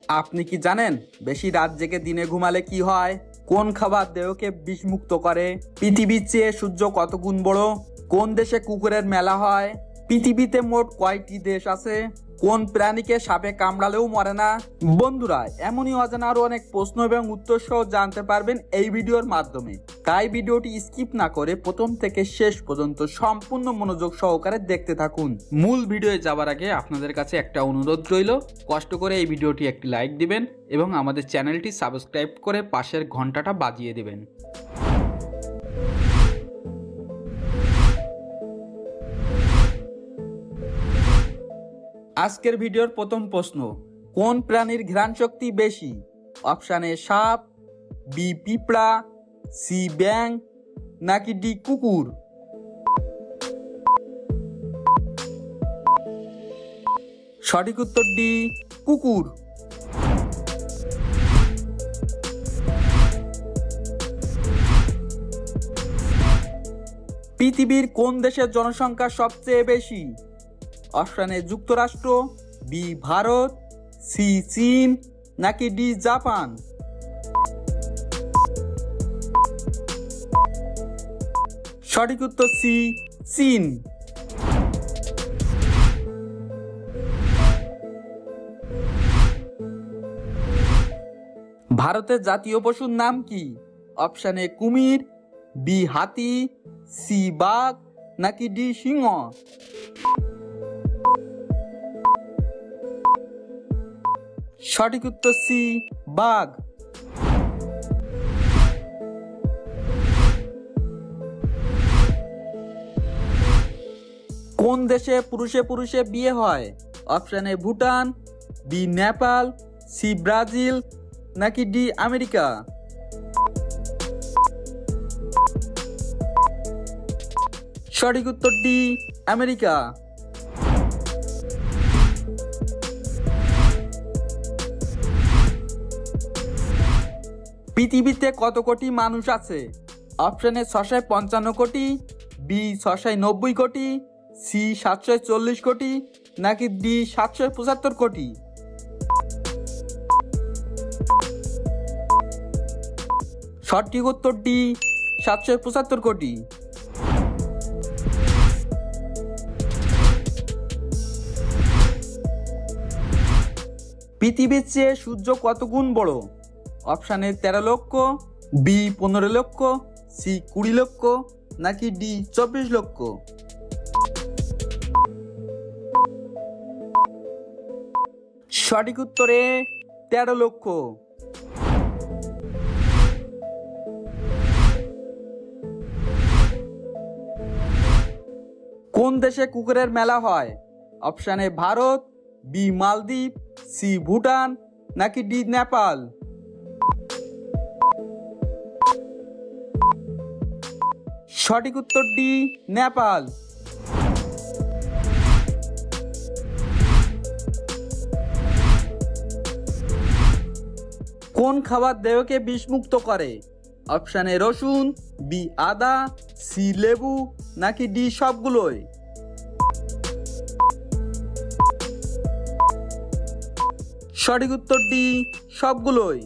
আপনি কি জানেন বেশি রাত জেগে দিনে ঘুমালে কি হয়? কোন খাবার দেহকে বিষমুক্ত করে? পৃথিবীর চেয়ে সূর্য কত গুণ বড়? কোন দেশে কুকুরের মেলা হয়? পৃথিবীতে মোট কয়টি দেশ আছে? কোন প্রাণীকে সাপে কামড়ালেও মরে না? বন্ধুরা, এমনই অজানা আরো অনেক প্রশ্ন এবং উত্তর সহ জানতে পারবেন এই ভিডিওর মাধ্যমে। তাই ভিডিওটি স্কিপ না করে প্রথম থেকে শেষ পর্যন্ত সম্পূর্ণ মনোযোগ সহকারে দেখতে থাকুন। মূল ভিডিওয়ে যাওয়ার আগে আপনাদের কাছে একটা অনুরোধ রইল, কষ্ট করে এই ভিডিওটি একটি লাইক দিবেন এবং আমাদের চ্যানেলটি সাবস্ক্রাইব করে পাশের ঘন্টাটা বাজিয়ে দিবেন। আজকের ভিডিওর প্রথম প্রশ্ন, কোন প্রাণীর ঘ্রাণ শক্তি বেশি? অপশন এ সাপ, বি পিঁপড়া, সি ব্যাঙ, নাকি ডি কুকুর? সঠিক উত্তর ডি কুকুর। পৃথিবীর কোন দেশের জনসংখ্যা সবচেয়ে বেশি? অপশন এ যুক্তরাষ্ট্র, বি ভারত, সি চীন, নাকি ডি জাপান? সঠিক উত্তর সি চীন। ভারতের জাতীয় পশুর নাম কি? অপশন এ কুমির, বি হাতি, সি বাঘ, নাকি ডি সিংহ? সঠিক উত্তর সি বাঘ। কোন দেশে পুরুষে পুরুষে বিয়ে হয়? Option A Bhutan, B Nepal, C Brazil, নাকি ডি আমেরিকা? সঠিক উত্তর ডি আমেরিকা। পৃথিবীতে কত কোটি মানুষ আছে? অপশন এ 655 কোটি, বি 690 কোটি, সি 740 কোটি, নাকি ডি 775 কোটি? সঠিক উত্তর ডি 775 কোটি। পৃথিবীর চেয়ে সূর্য কত গুণ বড়? অপশন এ 13 লক্ষ, বি 15 লক্ষ, সি 20 লক্ষ, নাকি ডি 24 লক্ষ? সঠিক উত্তরে 13 লক্ষ। কোন দেশে কুকুরের মেলা হয়? অপশন এ ভারত, বি মালদ্বীপ, সি ভুটান, নাকি ডি নেপাল? সঠিক উত্তর ডি নেপাল। কোন খাবার দেহকে বিষমুক্ত করে? অপশন এ রসুন, বি আদা, সি লেবু, নাকি ডি সবগুলোই? সঠিক উত্তর ডি সবগুলোই।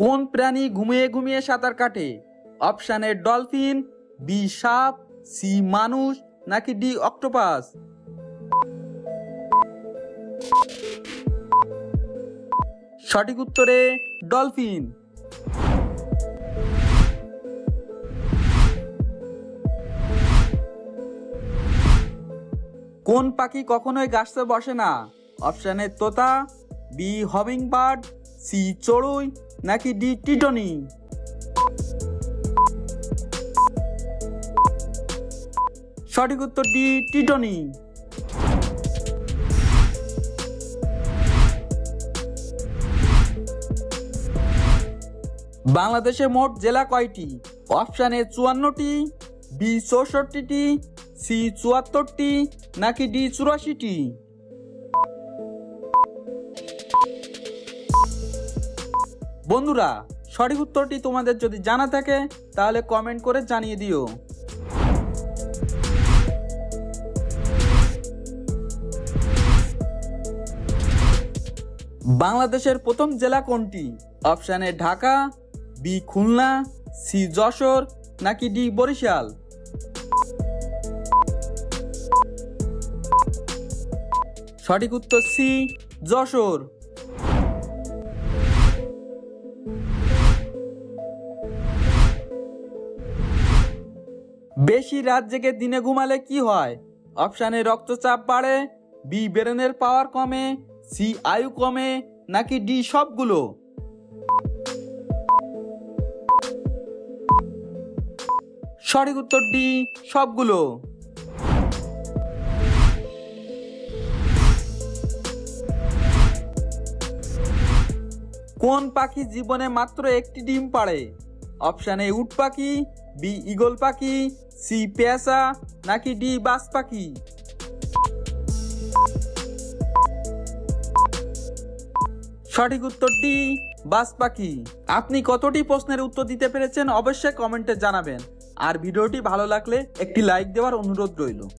কোন প্রাণী ঘুমিয়ে ঘুমিয়ে সাঁতার কাটে? অপশন এ ডলফিন, বি সাপ, সি মানুষ, নাকি ডি অক্টোপাস? সঠিক উত্তরে ডলফিন। কোন পাখি কখনোই গাছে বসে না? অপশন এ তোতা, বি হমিং বার্ড, সি চড়ুই, নাকি ডি টিটনি? সঠিক উত্তর ডি টিটনি। বাংলাদেশে মোট জেলা কয়টি? অপশন এ 54টি, বি 64টি, সি 74টি, নাকি ডি 84টি? বন্ধুরা, সঠিক উত্তরটি তোমাদের যদি জানা থাকে তাহলে কমেন্ট করে জানিয়ে দিও। বাংলাদেশের প্রথম জেলা কোনটি? Option A Dhaka, B Khulna, C Jashore, নাকি ডি বরিশাল? সঠিক উত্তর সি যশোর। বেশি রাত জেগে দিনে ঘুমালে কি হয়? অপশন এ রক্তচাপ বাড়ে, বি ব্রেনের পাওয়ার কমে, সি আয়ু কমে, নাকি ডি সবগুলো? সঠিক উত্তর ডি সবগুলো। কোন পাখি জীবনে মাত্র একটি ডিম পাড়ে? অপশন এ উট পাখি, বি ঈগল পাখি, সি পেঁচা, নাকি ডি বাজ পাখি? সঠিক উত্তর ডি বাজ পাখি। আপনি কতটি প্রশ্নের উত্তর দিতে পেরেছেন অবশ্যই কমেন্টে জানাবেন। আর ভিডিওটি ভালো লাগলে একটি লাইক দেওয়ার অনুরোধ রইল।